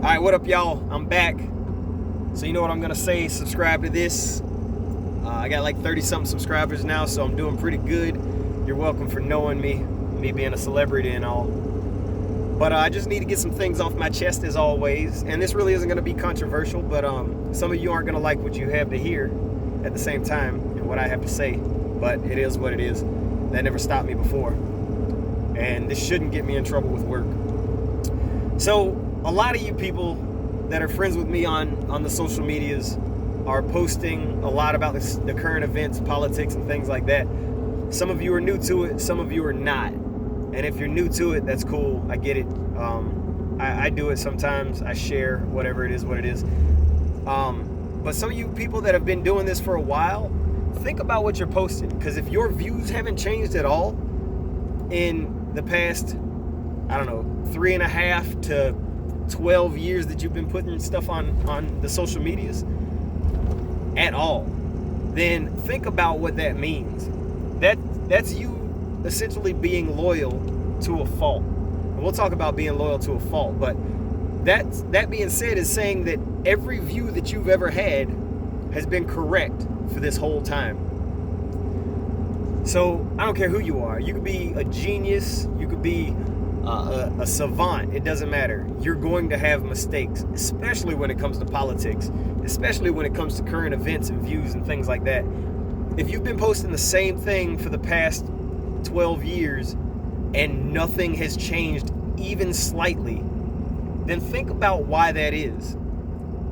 Alright, what up, y'all? I'm back. So you know what I'm gonna say, subscribe to this. I got like 30-something subscribers now, so I'm doing pretty good. You're welcome for knowing me being a celebrity and all. But I just need to get some things off my chest as always. And this really isn't gonna be controversial, but some of you aren't gonna like what you have to hear at the same time and what I have to say. But it is what it is. That never stopped me before. And this shouldn't get me in trouble with work. So a lot of you people that are friends with me on the social medias are posting a lot about the current events, politics, and things like that. Some of you are new to it, some of you are not. And if you're new to it, that's cool. I get it. I do it sometimes. I share whatever it is, what it is. But some of you people that have been doing this for a while, think about what you're posting. Because if your views haven't changed at all in the past, I don't know, 3.5 to 12 years that you've been putting stuff on the social medias at all, then think about what that means. That's you essentially being loyal to a fault. And we'll talk about being loyal to a fault, but that being said is saying that every view that you've ever had has been correct for this whole time. So I don't care who you are. You could be a genius, you could be a savant, it doesn't matter. You're going to have mistakes, especially when it comes to politics, especially when it comes to current events and views and things like that. If you've been posting the same thing for the past 12 years and nothing has changed even slightly, then think about why that is.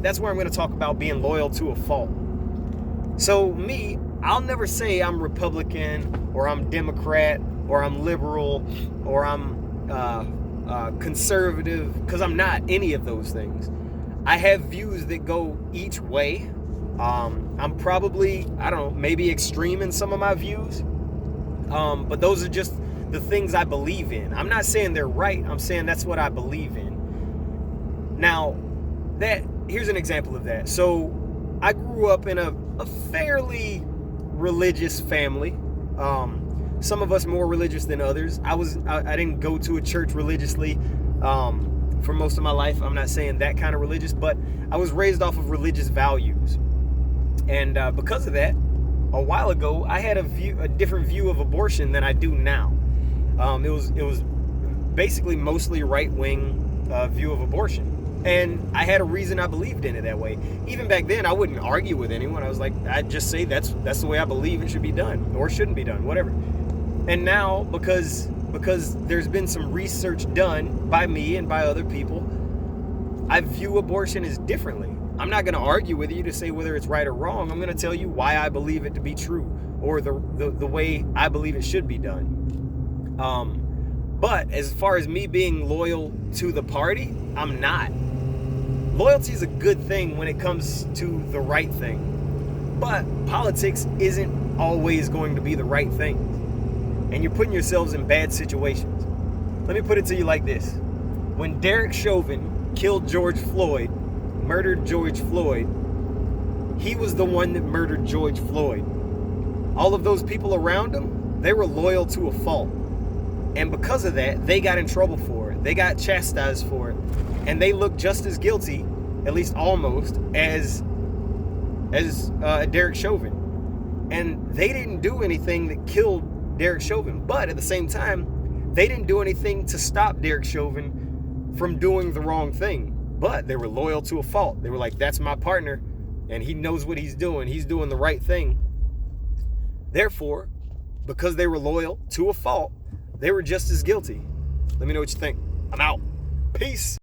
That's where I'm going to talk about being loyal to a fault. So me, I'll never say I'm Republican or I'm Democrat or I'm liberal or I'm conservative, because I'm not any of those things. I have views that go each way. I'm probably, I don't know, maybe extreme in some of my views, but those are just the things I believe in. I'm not saying they're right, I'm saying that's what I believe in. Now, here's an example of that. So I grew up in a fairly religious family. Some of us more religious than others. I didn't go to a church religiously for most of my life. I'm not saying that kind of religious, but I was raised off of religious values. And because of that, a while ago, I had a different view of abortion than I do now. It was basically mostly right-wing view of abortion. And I had a reason I believed in it that way. Even back then, I wouldn't argue with anyone. I was like, I'd just say that's the way I believe it should be done, or shouldn't be done, whatever. And now, because there's been some research done by me and by other people, I view abortion as differently. I'm not going to argue with you to say whether it's right or wrong. I'm going to tell you why I believe it to be true, or the way I believe it should be done. But as far as me being loyal to the party, I'm not. Loyalty is a good thing when it comes to the right thing. But politics isn't always going to be the right thing. And you're putting yourselves in bad situations. Let me put it to you like this. When Derek Chauvin killed George Floyd, murdered George Floyd, he was the one that murdered George Floyd. All of those people around him, they were loyal to a fault. And because of that, they got in trouble for it. They got chastised for it. And they look just as guilty, at least almost, as Derek Chauvin. And they didn't do anything that killed Derek Chauvin, but at the same time, they didn't do anything to stop Derek Chauvin from doing the wrong thing. But they were loyal to a fault. They were like, that's my partner, and he knows what he's doing. He's doing the right thing. Therefore, because they were loyal to a fault, they were just as guilty. Let me know what you think. I'm out. Peace.